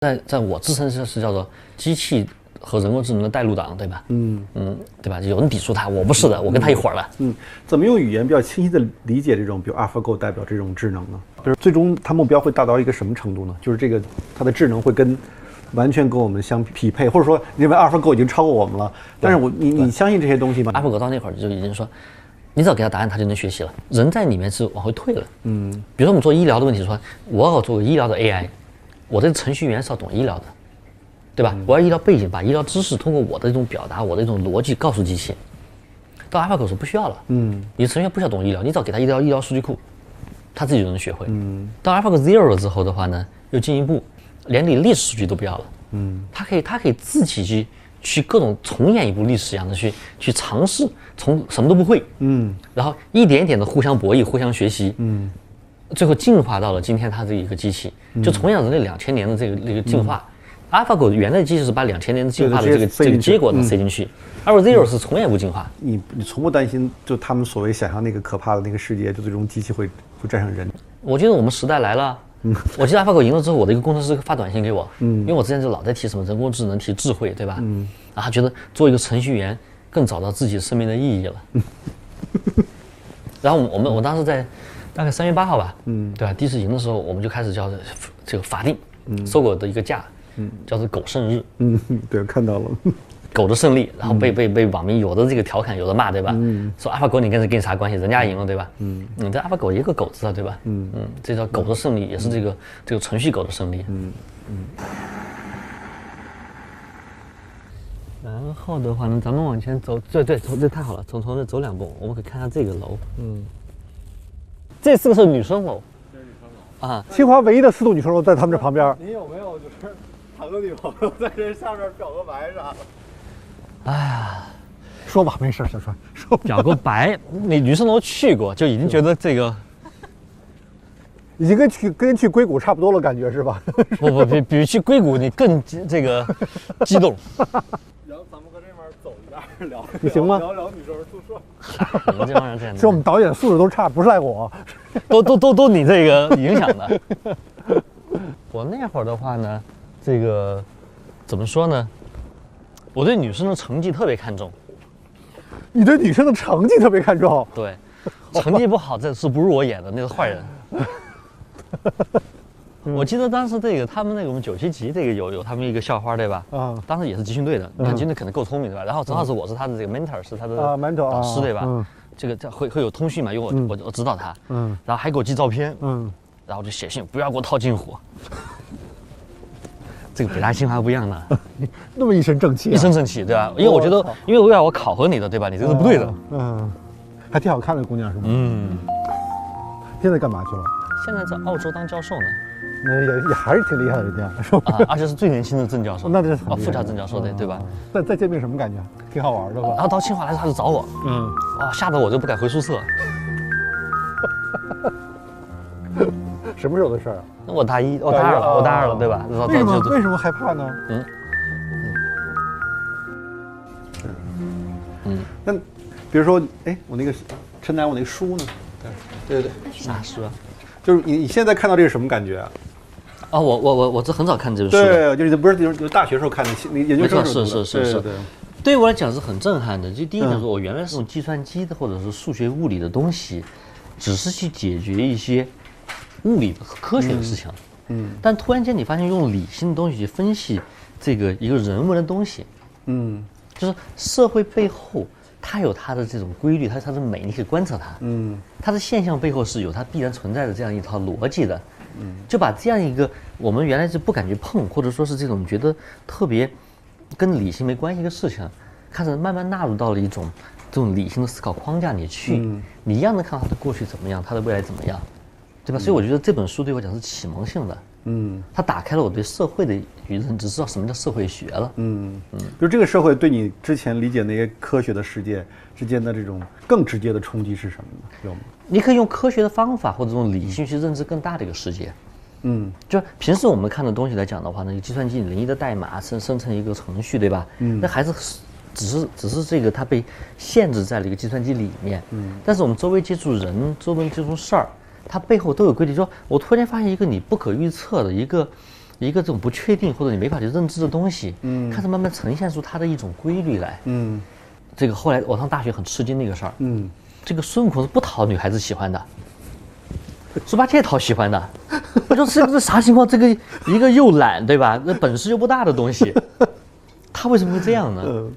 在我自称是叫做机器和人工智能的带路党，对吧？对吧？有人抵触它，我不是的，我跟他一伙儿的。怎么用语言比较清晰的理解这种，比如 AlphaGo 代表这种智能呢？就是最终它目标会达到一个什么程度呢？就是这个它的智能会完全跟我们相匹配，或者说因为 AlphaGo 已经超过我们了，但是你相信这些东西吗？AlphaGo 到那会儿就已经说，你只要给他答案，他就能学习了。人在里面是往回退了。比如说我们做医疗的问题，说我要做个医疗的 AI。我这个程序员是要懂医疗的，对吧？我要医疗背景，把医疗知识通过我的这种表达，我的这种逻辑告诉机器。到 AlphaGo 是不需要了，你程序员不需要懂医疗，你只要给他医疗数据库，他自己就能学会。到 AlphaGo Zero 之后的话呢，又进一步，连你历史数据都不要了，他可以自己去各种重演一部历史一样的去尝试，从什么都不会，然后一点一点的互相博弈、互相学习，最后进化到了今天它这一个机器，就重演人类2000年的这个进化。AlphaGo 原来的机器是把2000年的进化的这个结果塞进去，AlphaGo Zero 是重演不进化。你从不担心就他们所谓想象那个可怕的那个世界，就最终机器会战胜人？我觉得我们时代来了。我记得 AlphaGo 赢了之后，我的一个工程师发短信给我，因为我之前就老在提什么人工智能、提智慧，对吧？然后他觉得做一个程序员更找到自己生命的意义了。然后我当时在大概3月8号吧，对吧？第一次赢的时候，我们就开始叫这个法定搜狗的一个假，叫做狗胜日。对，看到了。狗的胜利，然后被网民有的这个调侃，有的骂，对吧？说 AlphaGo 你跟你啥关系？人家赢了，对吧？这 AlphaGo 一个狗字啊，对吧？这叫狗的胜利，也是这个程序狗的胜利。然后的话呢，咱们往前走，对，这太好了，从这走2步，我们可以看下这个楼。这4个是女生楼。这是女生楼啊，清华唯一的4栋女生楼在他们这旁边。你有没有就是谈个女朋友在这下面表个白啥的？哎呀，说吧，没事，小川，说吧。表个白，你女生楼去过，就已经觉得这个，已经跟去硅谷差不多了，感觉是吧？不，比去硅谷你更这个激动。然后咱们搁这边走一下聊，你行吗？聊女生宿舍。你们这帮人这样，是我们导演素质都差，不是赖我，都你这个影响的。我那会儿的话呢，这个怎么说呢？我对女生的成绩特别看重。你对女生的成绩特别看重？对，成绩不好，这是不是我演的，那是坏人。我记得当时他们我们97级有他们一个校花，对吧？当时也是集训队的，你看集训队可能够聪明，对吧？然后正好是我是他的这个 mentor， 是他的导师，对吧？这个会有通讯嘛，因为我指导他，然后还给我寄照片，然后就写信，不要给我套近乎。这个北大清华不一样的，那么一身正气，一身正气，对吧？因为我觉得，因为我考核你的，对吧？你这个是不对的。还挺好看的姑娘是吗？现在干嘛去了？现在在澳洲当教授呢。也还是挺厉害的人家，是吧？而且是最年轻的正教授。那这是副教正教授的，对吧？再见面什么感觉？挺好玩的吧？然后到清华来，他就找我，吓得我就不敢回宿舍。什么时候的事儿啊？那我大一，我大二了，对吧？为什么害怕呢？那比如说，我那个陈楠，我那个书呢？对，啥书啊？就是你现在看到这是什么感觉啊？我这很早看这本书的，对，就是不是就是大学时候看的，你研究生时候是，对我来讲是很震撼的。就第一点说，我原来是用计算机的或者是数学物理的东西，只是去解决一些物理和科学的事情，但突然间你发现用理性的东西去分析这个一个人文的东西，就是社会背后它有它的这种规律，它的美，你可以观察它，它的现象背后是有它必然存在的这样一套逻辑的，就把这样一个我们原来是不敢去碰，或者说是这种觉得特别跟理性没关系的事情，开始慢慢纳入到了一种这种理性的思考框架里去，你一样能看到它的过去怎么样，它的未来怎么样，对吧？所以我觉得这本书对我讲是启蒙性的，它打开了我对社会的认知，知道什么叫社会学了，比如这个社会对你之前理解那些科学的世界之间的这种更直接的冲击是什么呢？有吗？你可以用科学的方法或者用理性去认知更大的一个世界。就平时我们看的东西来讲的话呢，计算机01的代码生成一个程序，对吧？那还是只是这个它被限制在了一个计算机里面。但是我们周围接触人，周围接触事儿，它背后都有规律。说我突然发现一个你不可预测的一个一个这种不确定或者你没法去认知的东西，开始慢慢呈现出它的一种规律来。这个后来我上大学很吃惊的一个事儿，这个孙悟空是不讨女孩子喜欢的，猪八戒讨喜欢的。我说这啥情况？这个一个又懒，对吧？那本事又不大的东西，他为什么会这样呢？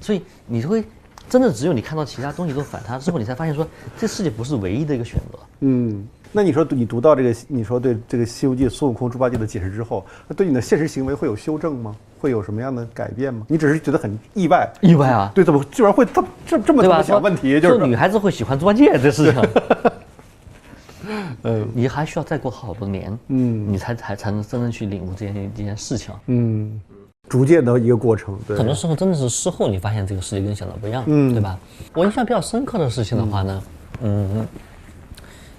所以你会真的只有你看到其他东西都反他之后，你才发现说这世界不是唯一的一个选择。那你说你读到这个，你说对这个《西游记》孙悟空、猪八戒的解释之后，那对你的现实行为会有修正吗？会有什么样的改变吗？你只是觉得很意外？意外啊！对，怎么居然会这么想问题？就是女孩子会喜欢猪八戒这事情。你还需要再过好多年，你才能真正去领悟这件事情。逐渐的一个过程。对，很多时候真的是事后你发现这个世界跟想的不一样，对吧？我印象比较深刻的事情的话呢，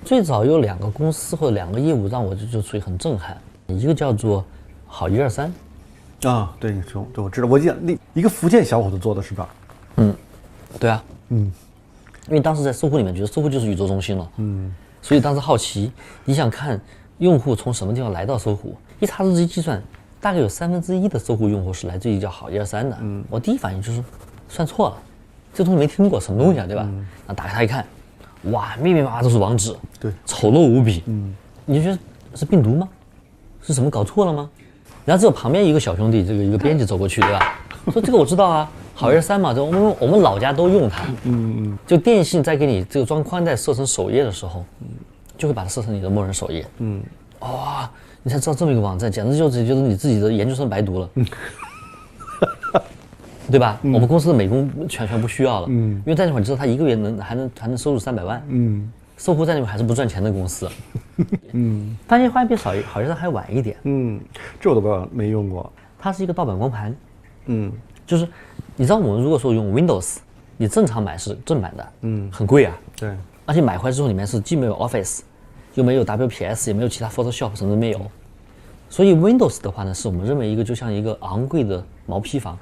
最早有2个公司或者2个业务让我就处于很震撼，一个叫做好123。啊，对，你说，对，我知道，我记得那一个福建小伙子做的是吧？对啊，因为当时在搜狐里面觉得搜狐就是宇宙中心了，所以当时好奇，你想看用户从什么地方来到搜狐，一查日期计算，大概有1/3的搜狐用户是来自于叫好123的。我第一反应就是算错了，这东西没听过，什么东西啊，对吧？那打开它一看，哇，密密麻麻都是网址，对，丑陋无比。你就觉得是病毒吗？是什么搞错了吗？然后只有旁边一个小兄弟，这个一个编辑走过去，对吧？说这个我知道啊，好123嘛，这我们老家都用它。就电信在给你这个装宽带设成首页的时候，就会把它设成你的默认首页。哇，你才知道这么一个网站，简直就是觉得你自己的研究生白读了。对吧？我们公司的美工全部需要了。因为在那会儿你知道他一个月还能收入300万。搜狐在那会儿还是不赚钱的公司。发现比好123还晚一点。这我都没用过。它是一个盗版光盘。就是你知道我们如果说用 Windows， 你正常买是正版的，很贵啊。对。而且买回来之后里面是既没有 Office， 又没有 WPS， 也没有其他 Photoshop， 什么都没有。所以 Windows 的话呢，是我们认为一个就像一个昂贵的毛坯房。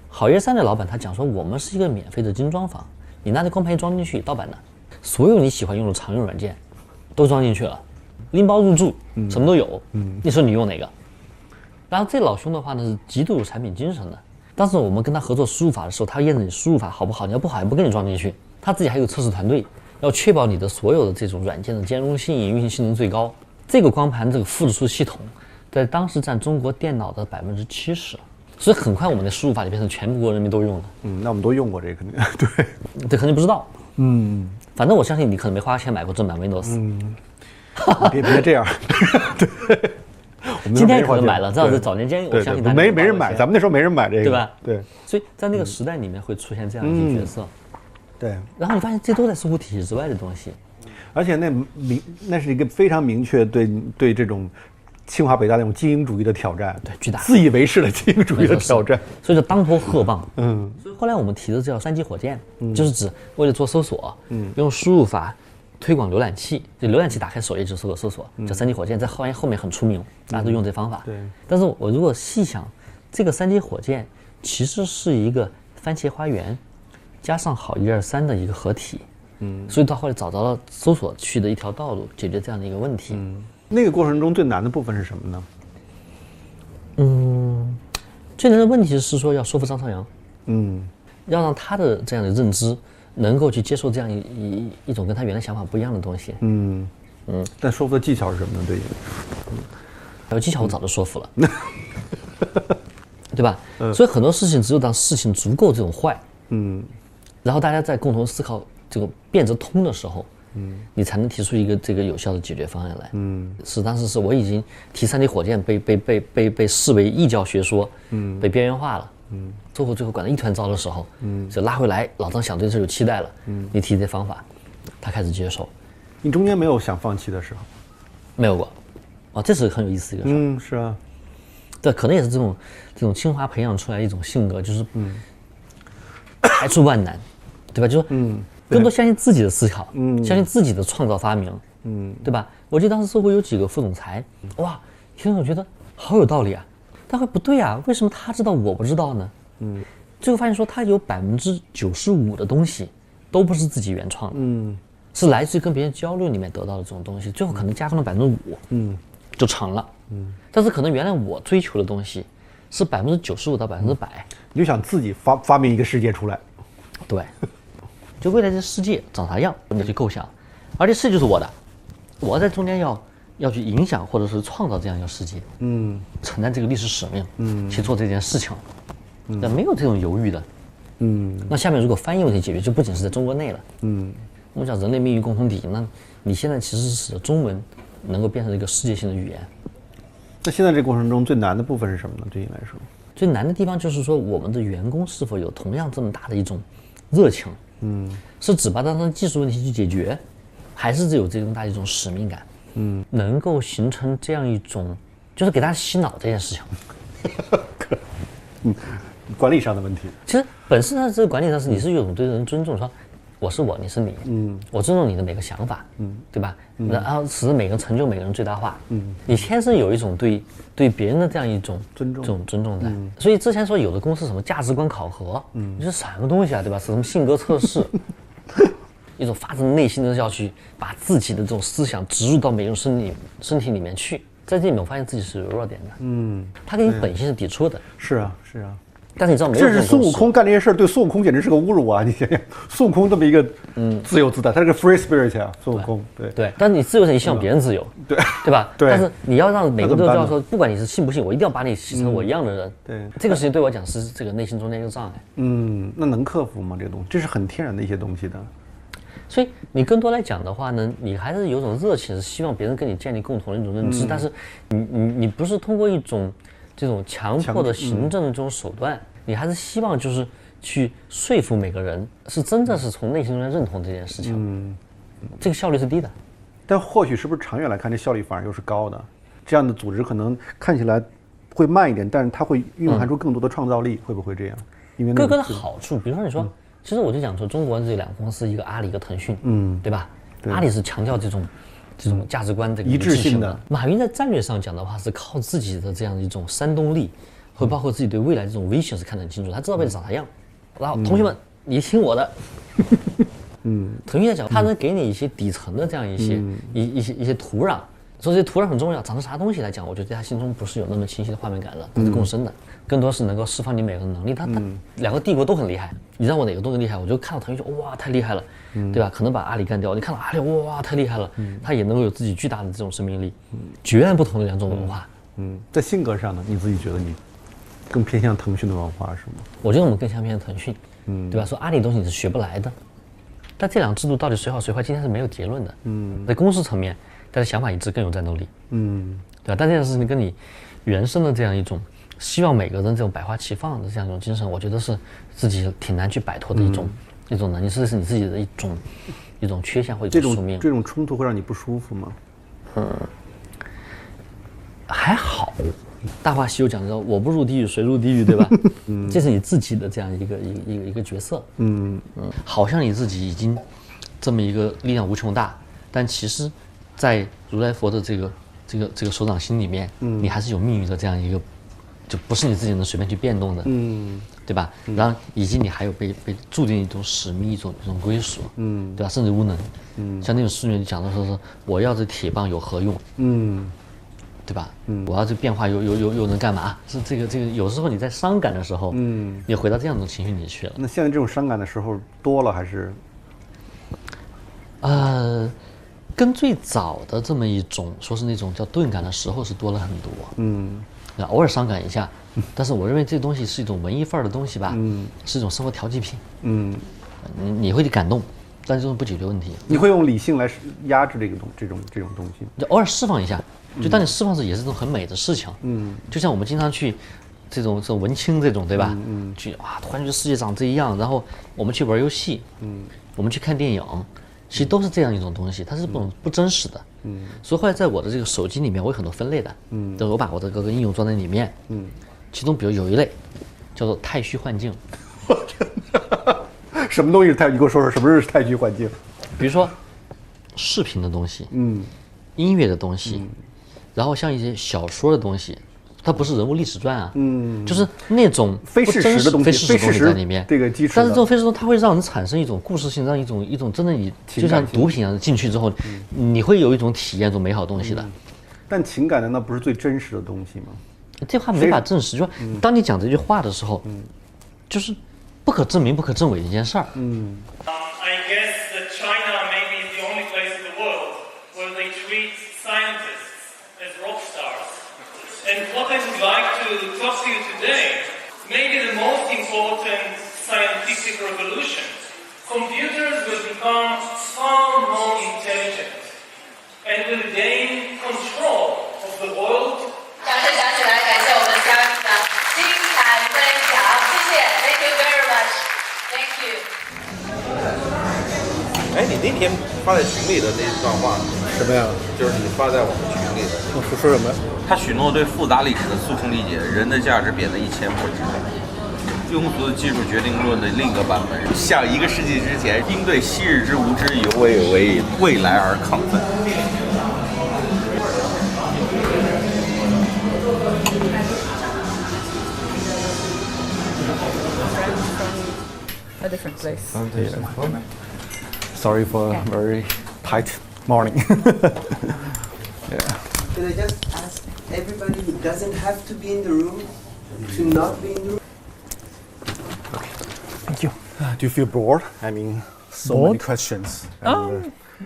好123的老板他讲说，我们是一个免费的精装房，你拿着光盘一装进去，盗版的，所有你喜欢用的常用软件都装进去了，拎包入住，什么都有。你说你用哪个？然后这老兄的话呢是极度有产品精神的。当时我们跟他合作输入法的时候，他验证你输入法好不好，你要不好也不给你装进去。他自己还有测试团队，要确保你的所有的这种软件的兼容性、运行性能最高。这个光盘这个复制出系统，在当时占中国电脑的70%，所以很快我们的输入法就变成全国人民都用了。那我们都用过这个，肯定对，这肯定不知道。反正我相信你可能没花钱买过正版 Windows。别这样。对。今天可能买了，这样子早年间我相信没人买，咱们那时候没人买这个，对吧？对。所以在那个时代里面会出现这样一些角色。对。然后你发现这都在搜狐体系之外的东西。而且那是一个非常明确对这种清华北大那种精英主义的挑战，对，巨大自以为是的精英主义的挑战，所以就当头喝棒。所以后来我们提的叫3级火箭，就是指为了做搜索，用输入法推广浏览器，就浏览器打开首页就搜索，叫3级火箭，在后面很出名，大家都用这方法。对。但是我如果细想，这个3级火箭其实是一个番茄花园加上好123的一个合体。所以到后来找到了搜索去的一条道路，解决这样的一个问题。那个过程中最难的部分是什么呢？最难的问题是说要说服张朝阳，要让他的这样的认知能够去接受这样一种跟他原来想法不一样的东西。但说服的技巧是什么呢？对，还有技巧我早就说服了，对吧？所以很多事情只有当事情足够这种坏，然后大家在共同思考这个辩证通的时候，你才能提出一个这个有效的解决方案来。当时是我已经提3级火箭被视为异教学说，被边缘化了。最后管得一团糟的时候，就拉回来，老张想对这有期待了，你提这方法，他开始接受。你中间没有想放弃的时候？没有过。这是很有意思的一个事儿。是啊。对，可能也是这种清华培养出来一种性格，就是排除万难，对吧？就是更多相信自己的思考，相信自己的创造发明，对吧？我记得当时搜狐有几个副总裁，哇，听着我觉得好有道理啊，但会不对啊，为什么他知道我不知道呢？最后发现说他有95%的东西都不是自己原创的，是来自于跟别人交流里面得到的这种东西，最后可能加上了5%，就成了。但是可能原来我追求的东西是95%到100%，你就想自己发明一个世界出来，对，就未来的世界长啥样，你去构想，而且世界就是我的，我在中间要去影响或者是创造这样一个世界，承担这个历史使命，去做这件事情，那没有这种犹豫的，那下面如果翻译问题解决，就不仅是在中国内了，我们讲人类命运共同体，那你现在其实是使得中文能够变成一个世界性的语言。那现在这过程中最难的部分是什么呢？对你来说，最难的地方就是说，我们的员工是否有同样这么大的一种热情，是只把它当成技术问题去解决，还是有这种大的一种使命感，能够形成这样一种，就是给大家洗脑这件事情，管理上的问题。其实本身上这个管理上是你是有一种对人尊重，说我是我，你是你，我尊重你的每个想法，对吧？然后使每个人成就每个人最大化，你天生有一种对别人的这样一种尊重，这种尊重在。所以之前说有的公司什么价值观考核，你说什么东西啊，对吧？是什么性格测试，一种发自内心的要去把自己的这种思想植入到每个人身体里面去，在这里面我发现自己是有弱点的，他跟你本性是抵触的。是啊。但是你知道没有这是孙悟空干这些事儿，对孙悟空简直是个侮辱啊！你想想，孙悟空这么一个自由自在，他是个 free spirit 啊，孙悟空。对。但是你自由是你希望别人自由，对吧？对。但是你要让每个都要说，不管你是信不信，我一定要把你洗成我一样的人。对。这个事情对我讲是这个内心中间一个障碍。那能克服吗？这个东西，这是很天然的一些东西的。所以你更多来讲的话呢，你还是有种热情，是希望别人跟你建立共同的一种认知，但是你不是通过一种这种强迫的行政的这种手段。你还是希望就是去说服每个人是真正是从内心中认同这件事情，这个效率是低的，但或许是不是长远来看这效率反而又是高的？这样的组织可能看起来会慢一点，但是它会蕴含出更多的创造力，会不会这样？因为各个的好处，比如说你说，其实我就讲说中国这两个公司，一个阿里，一个腾讯，对吧？阿里是强调这种价值观这个一致性的，马云在战略上讲的话是靠自己的这样一种煽动力。会包括自己对未来这种 vision 是看得很清楚，他知道未来长啥样。然后同学们，你听我的。腾讯在讲，他能给你一些底层的这样一些土壤，说这些土壤很重要，长成啥东西来讲，我觉得在他心中不是有那么清晰的画面感的，它是共生的，更多是能够释放你每个人的能力。他两个帝国都很厉害，你让我哪个都更厉害，我就看到腾讯说哇太厉害了，对吧？可能把阿里干掉，你看到阿里哇太厉害了，他也能够有自己巨大的这种生命力，截然不同的两种文化。在性格上呢，你自己觉得你更偏向腾讯的文化是吗？我觉得我们更偏向腾讯，对吧？说阿里东西你是学不来的，但这两个制度到底谁好谁坏，今天是没有结论的。在公司层面，大家想法一致，更有战斗力。对吧？但这件事情跟你原生的这样一种希望每个人这种百花齐放的这样一种精神，我觉得是自己挺难去摆脱的一种能力，这是你自己的一种缺陷或者宿命。这种冲突会让你不舒服吗？还好。大话西游讲的我不入地狱谁入地狱，对吧？这是你自己的这样一个角色。好像你自己已经这么一个力量无穷大，但其实，在如来佛的这个手掌心里面，你还是有命运的这样一个，就不是你自己能随便去变动的，对吧？然后以及你还有被注定一种使命，一种归属，对吧？甚至无能，像那种书里面讲的说是我要这铁棒有何用？对吧？我要这变化又能干嘛？是这个，有时候你在伤感的时候，你回到这样的情绪里去了。那现在这种伤感的时候多了还是？跟最早的这么一种说是那种叫钝感的时候是多了很多。偶尔伤感一下，但是我认为这东西是一种文艺范儿的东西吧，是一种生活调剂品。你会去感动，但这种不解决问题。你会用理性来压制这种东西，就偶尔释放一下。就当你释放时，也是一种很美的事情。就像我们经常去这种文青这种，对吧？去突然觉得世界长这样，然后我们去玩游戏，我们去看电影，其实都是这样一种东西，它是不真实的。所以后来在我的这个手机里面，我有很多分类的。我把我的各个应用装在里面。其中比如有一类叫做太虚幻境。什么东西是你给我说说什么是太虚幻境？比如说视频的东西，音乐的东西。然后像一些小说的东西，它不是人物历史传啊，就是那种非事实的东西，非事实在里面。这个基础。但是这种非事实它会让人产生一种故事性，让一种真的你就像毒品一样进去之后，你会有一种体验，一种美好东西的。但情感难道不是最真实的东西吗？这话没法证实，就是当你讲这句话的时候，就是不可证明、不可证伪的一件事儿。I guess that China may be the only place in the world where they treat scientists as rock stars. And what I would like to talk to you today, maybe the most important scientific revolution. Computers will become far more intelligent and will gain control of the world. 掌声响起来，感谢我们嘉宾的精彩分享，谢谢 ，Thank you very much, Thank you。哎，你那天发在群里的那段话，什么呀？就是你发在我们群里的。说什么？他许诺对复杂历史的粗重理解，人的价值贬得1000不值。庸俗的技术决定论的另一个版本，像1个世纪之前，应对昔日之无知，犹为未来而亢奋。A different place. Sorry for a very tight morning. Yeah. Can I just ask everybody who doesn't have to be in the room to not be in the room? Thank you. Do you feel bored? I mean, so many questions.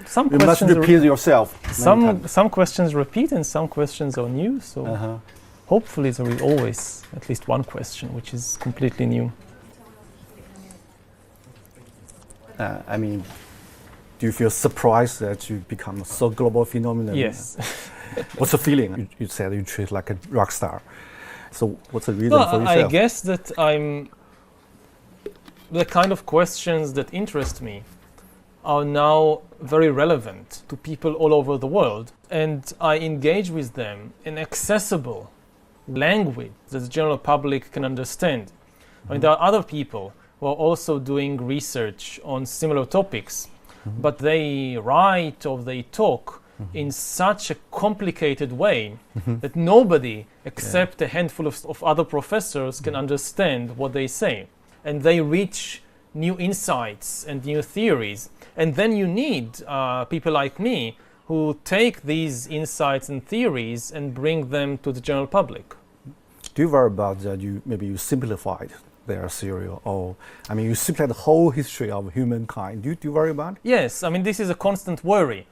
Some You must questions repeat yourself. some questions repeat and some questions are new. So hopefully there is always at least one question which is completely new. I mean, do you feel surprised that you become a so global phenomenon? Yes. What's the feeling? You said you treat like a rock star. So what's the reason for yourself? I guess that I'm the kind of questions that interest me are now very relevant to people all over the world, and I engage with them in accessible language that the general public can understand. I mean, there are other people who are also doing research on similar topics, but they write or they talk in such a complicated way that nobody except a handful of other professors can understand what they say. And they reach new insights and new theories. And then you need people like me who take these insights and theories and bring them to the general public. Do you worry about that maybe you simplified their theory, or I mean you simplified the whole history of humankind? Do you worry about it? Yes, I mean this is a constant worry.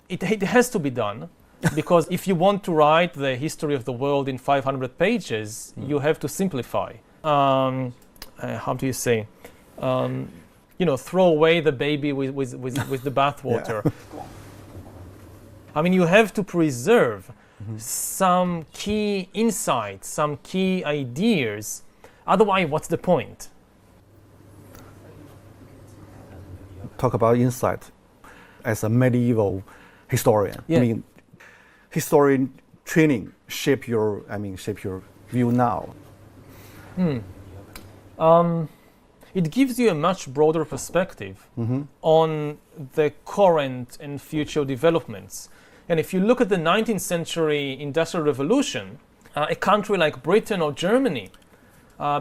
It has to be done because if you want to write the history of the world in 500 pages, you have to simplify. How do you say? Throw away the baby with the bathwater. I mean, you have to preserve some key insights, some key ideas. Otherwise, what's the point? Talk about insight as a medieval historian. Yeah. I mean, historian training shape your view now. It gives you a much broader perspective on the current and future developments. And if you look at the 19th century Industrial Revolution, a country like Britain or Germany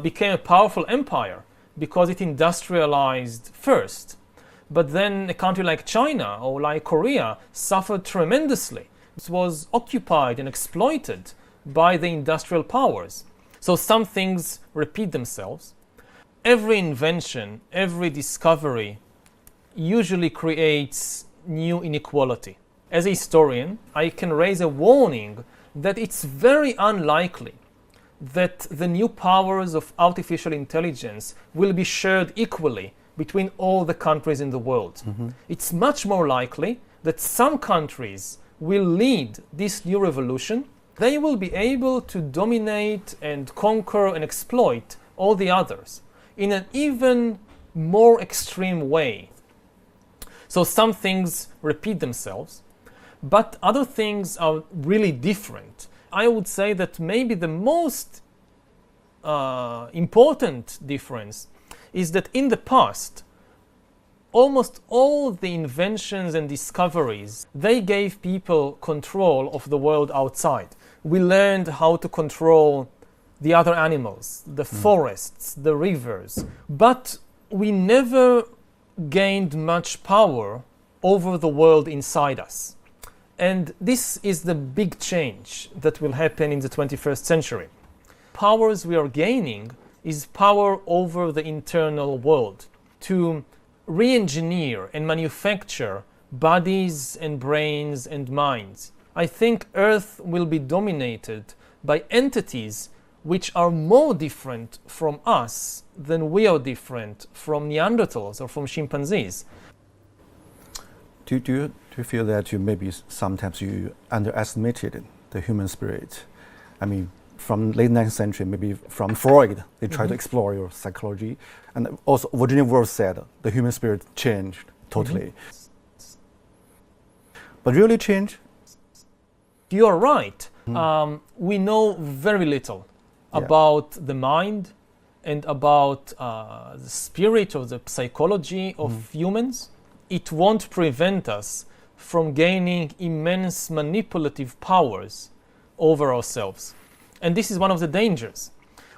became a powerful empire because it industrialized first. But then a country like China or like Korea suffered tremendously. It was occupied and exploited by the industrial powers. So some things repeat themselves. Every invention, every discovery usually creates new inequality. As a historian, I can raise a warning that it's very unlikely that the new powers of artificial intelligence will be shared equally between all the countries in the world. It's much more likely that some countries will lead this new revolution. They will be able to dominate and conquer and exploit all the others in an even more extreme way. So some things repeat themselves, but other things are really different. I would say that maybe the most important difference is that in the past, almost all the inventions and discoveries, they gave people control of the world outside. We learned how to control the other animals, the forests, the rivers, but we never gained much power over the world inside us. And this is the big change that will happen in the 21st century. Powers we are gaining is power over the internal world to re-engineer and manufacture bodies and brains and minds. I think Earth will be dominated by entities which are more different from us than we are different from Neanderthals or from chimpanzees. Do you feel that you maybe sometimes you underestimated the human spirit? I mean, from late 19th century, maybe from Freud, they tried to explore your psychology. And also Virginia Woolf said the human spirit changed totally. But really changed? You are right. We know very little about the mind and about the spirit or the psychology of humans. It won't prevent us from gaining immense manipulative powers over ourselves. And this is one of the dangers.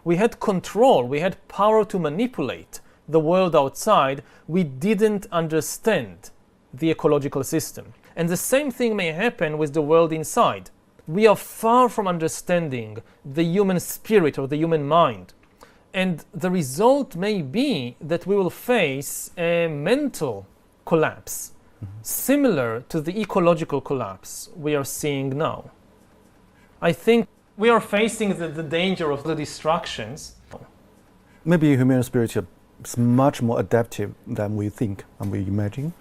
We had control, we had power to manipulate the world outside. We didn't understand the ecological system. And the same thing may happen with the world inside. We are far from understanding the human spirit or the human mind. And the result may be that we will face a mental collapse, similar to the ecological collapse we are seeing now. I think we are facing the danger of the distractions. Maybe human spirit is much more adaptive than we think and we imagine.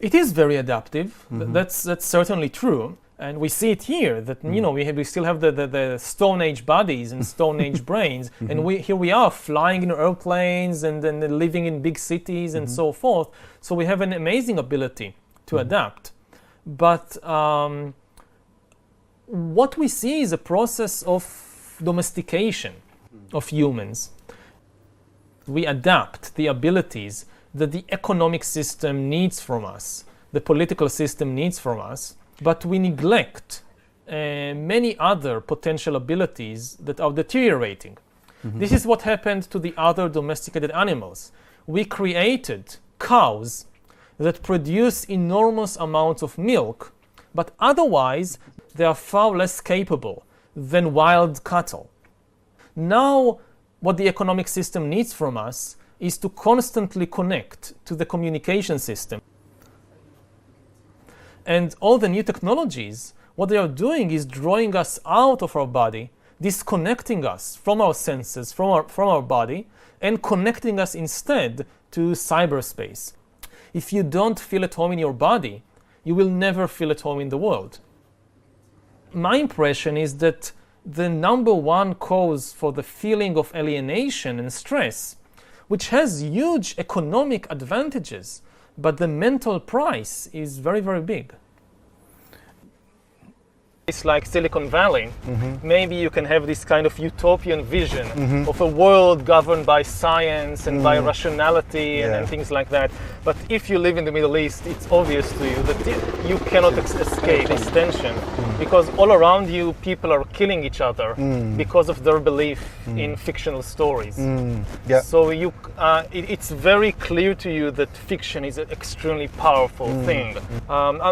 It is very adaptive. That's certainly true. And we see it here that we still have the Stone Age bodies and Stone Age brains, and here we are flying in airplanes and living in big cities and so forth. So we have an amazing ability to adapt. But what we see is a process of domestication of humans. We adapt the abilities that the economic system needs from us, the political system needs from us, but we neglect many other potential abilities that are deteriorating. This is what happened to the other domesticated animals. We created cows that produce enormous amounts of milk, but otherwise they are far less capable than wild cattle. Now, what the economic system needs from us is to constantly connect to the communication system. And all the new technologies, what they are doing is drawing us out of our body, disconnecting us from our senses, from our body, and connecting us instead to cyberspace. If you don't feel at home in your body, you will never feel at home in the world. My impression is that the number one cause for the feeling of alienation and stress, which has huge economic advantages, but the mental price is very, very big. It's like Silicon Valley. Maybe you can have this kind of utopian vision of a world governed by science and by rationality and things like that. But if you live in the Middle East, it's obvious to you that you cannot escape this tension, because all around you people are killing each other because of their belief in fictional stories. So it's very clear to you that fiction is an extremely powerful thing.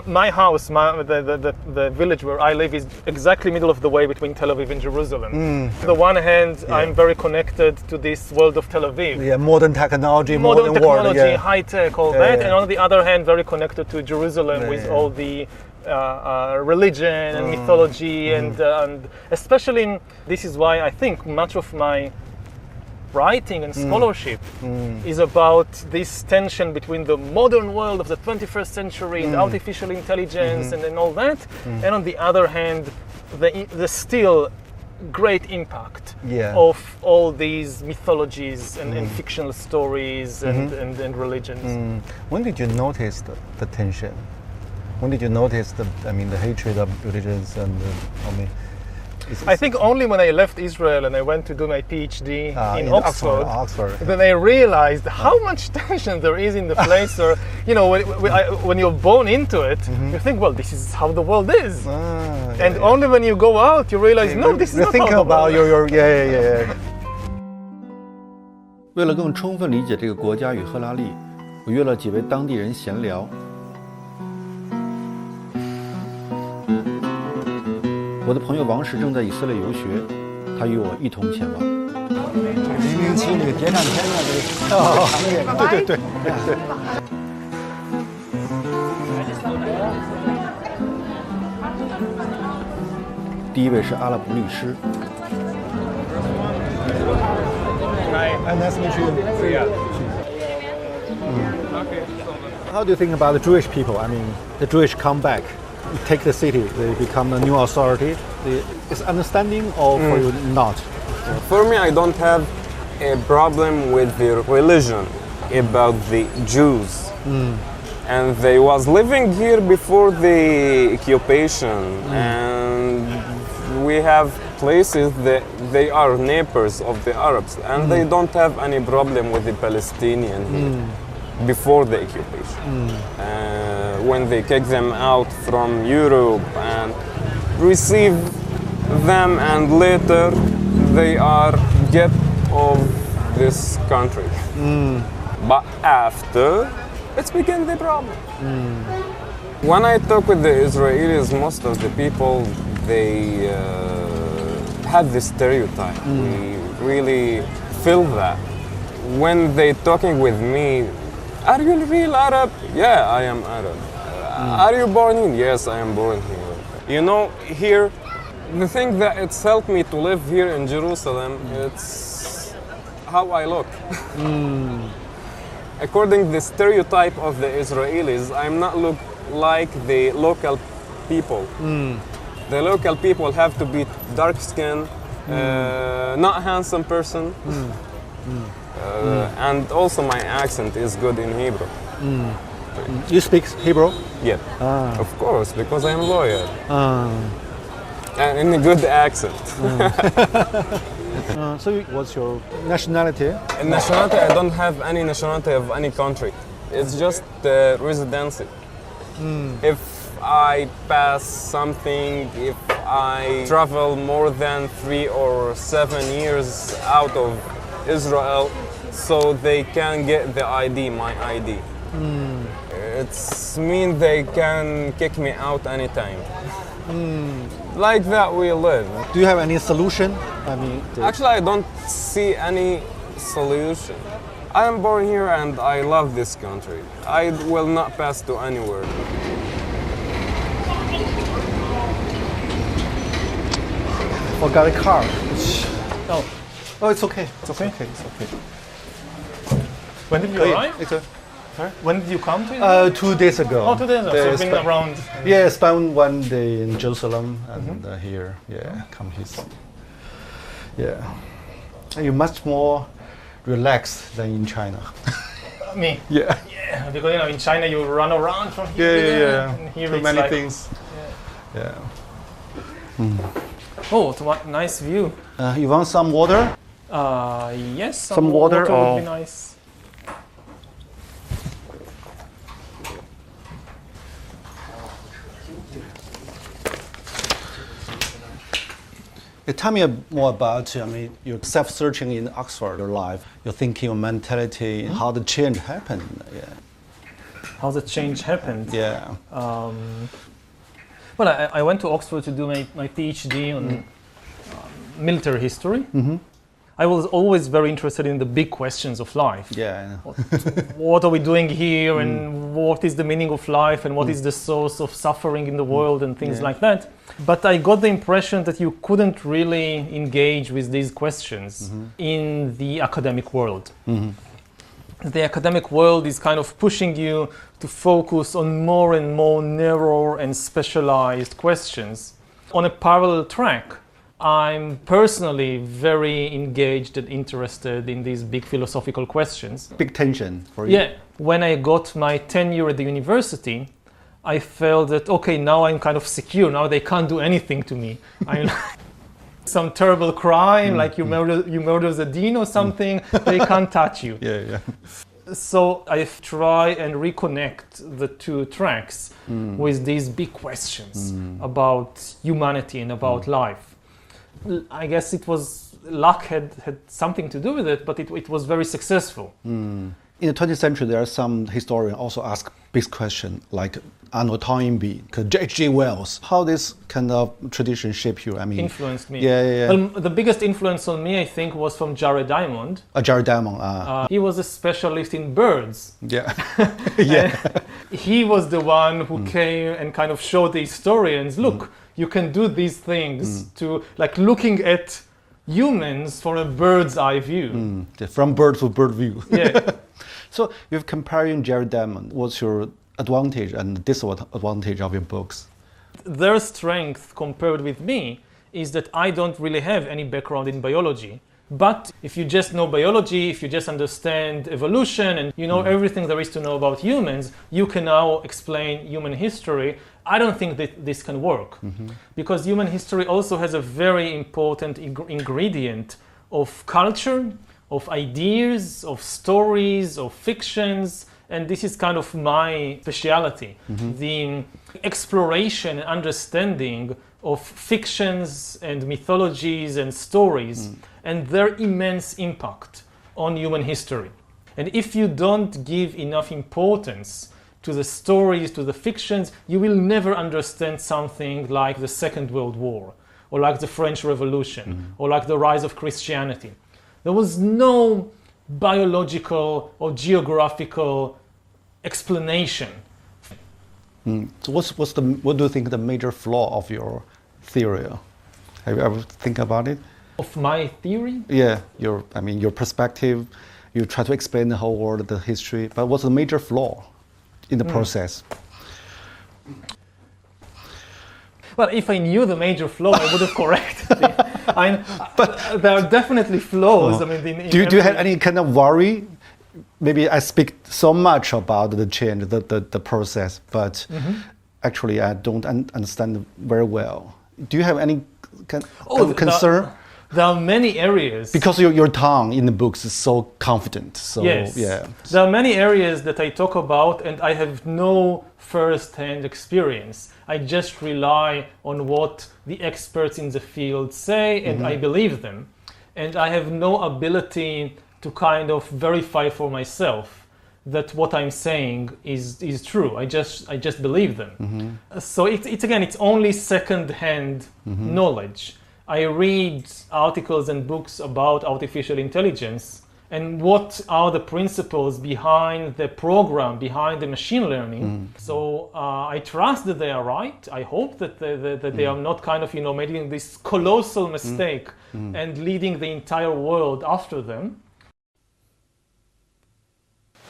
My house, the village where I live, is exactly middle of the way between Tel Aviv and Jerusalem. On the one hand, I'm very connected to this world of Tel Aviv. Modern technology, modern technology, high tech, all that. And on the other hand, very connected to Jerusalem with all the religion and mythology and especially this is why I think much of my writing and scholarship is about this tension between the modern world of the 21st century and artificial intelligence and all that, and on the other hand the still great impact of all these mythologies and fictional stories and religions. When did you notice the tension? When did you notice the hatred of religions and I think only when I left Israel and I went to do my PhD in Oxford, then I realized how much tension there is in the place. Or when you're born into it, you think, well, this is how the world is. And only when you go out, you realize, no, this is not how the world is. 为了更充分理解这个国家与赫拉利，我约了几位当地人闲聊。我的朋友王石正在以色列游学，他与我一同前往。007那个谍战片啊，这个行业，对。第一位是阿拉伯律师。Nice to meet you. How do you think about the Jewish people? I mean, the Jewish come back, take the city, they become a new authority. Is understanding or for you not? For me, I don't have a problem with the religion about the Jews. And they was living here before the occupation, and we have places that they are neighbors of the Arabs, and they don't have any problem with the Palestinian here before the occupation. When they kick them out from Europe and receive them, and later they are get of this country. But after, it's became the problem. When I talk with the Israelis, most of the people, they have this stereotype. We really feel that. When they talking with me, are you real Arab? Yeah, I am Arab. Are you born here? Yes, I am born here. You know, here, the thing that it's helped me to live here in Jerusalem, it's how I look. According to the stereotype of the Israelis, I'm not look like the local people. The local people have to be dark-skinned, not handsome person, and also my accent is good in Hebrew. You speak Hebrew? Yeah, of course, because I'm lawyer. And in a good accent. So what's your nationality? In nationality, I don't have any nationality of any country. It's just residency. If I pass something, if I travel more than 3 or 7 years out of Israel, so they can get the ID, my ID. It's mean they can kick me out anytime. Like that we live. Do you have any solution? I mean, Actually, I don't see any solution. I am born here and I love this country. I will not pass to anywhere. Forgot a car. Oh, it's okay. it's okay. It's okay. When did you arrive? It's a, When did you come to Israel? 2 days ago. Oh, 2 days ago. So you've been around. Yeah, spent 1 day in Jerusalem and here. Yeah, come here. Yeah. And you're much more relaxed than in China. Me? Yeah. Yeah, because you know, in China you run around from here to there. And here Too it's many like, things. Yeah. Oh, what nice view. You want some water? Yes, Some water would or- be nice. Tell me more about, I mean, your self-searching in Oxford, your life, your thinking, your mentality, how the change happened. Yeah. How the change happened. Yeah. Well, I went to Oxford to do my PhD on military history. I was always very interested in the big questions of life. Yeah. What are we doing here, and what is the meaning of life, and what is the source of suffering in the world, and things like that. But I got the impression that you couldn't really engage with these questions in the academic world. The academic world is kind of pushing you to focus on more and more narrow and specialized questions. On a parallel track, I'm personally very engaged and interested in these big philosophical questions. Big tension for you. Yeah, when I got my tenure at the university, I felt that, okay, now I'm kind of secure. Now they can't do anything to me. I'm some terrible crime, like you murder the dean or something, they can't touch you. Yeah. So I try and reconnect the two tracks with these big questions about humanity and about life. I guess it was luck had something to do with it, but it was very successful. In the 20th century, there are some historians also ask big questions like Arnold Toynbee, H.G. Wells. How this kind of tradition shaped you? I mean, influenced me. Yeah. The biggest influence on me, I think, was from Jared Diamond. Jared Diamond. He was a specialist in birds. Yeah. Yeah. He was the one who came and kind of showed the historians, look, you can do these things to, like, looking at humans from a bird's eye view. From bird to bird view. Yeah. So you're comparing Jared Diamond. What's your advantage and disadvantage of your books? Their strength compared with me is that I don't really have any background in biology. But if you just know biology, if you just understand evolution and you know everything there is to know about humans, you can now explain human history. I don't think that this can work because human history also has a very important ingredient of culture, of ideas, of stories, of fictions, and this is kind of my specialty, the exploration and understanding of fictions and mythologies and stories and their immense impact on human history. And if you don't give enough importance to the stories, to the fictions, you will never understand something like the Second World War, or like the French Revolution, or like the rise of Christianity. There was no biological or geographical explanation. So what do you think the major flaw of your theory? Have you ever think about it? Of my theory? Yeah, your perspective. You try to explain the whole world, the history, but what's the major flaw in the process? Well, if I knew the major flaw, I would have corrected it. But there are definitely flaws. I mean, do you have any kind of worry? Maybe I speak so much about the change, the process, but actually I don't understand very well. Do you have any kind of concern? There are many areas. Because your tongue in the books is so confident. So, yes. Yeah. There are many areas that I talk about and I have no first-hand experience. I just rely on what the experts in the field say and I believe them. And I have no ability to kind of verify for myself that what I'm saying is true. I just believe them. So it's only second-hand knowledge. I read articles and books about artificial intelligence and what are the principles behind the program, behind the machine learning. So I trust that they are right. I hope that they are not kind of, making this colossal mistake and leading the entire world after them.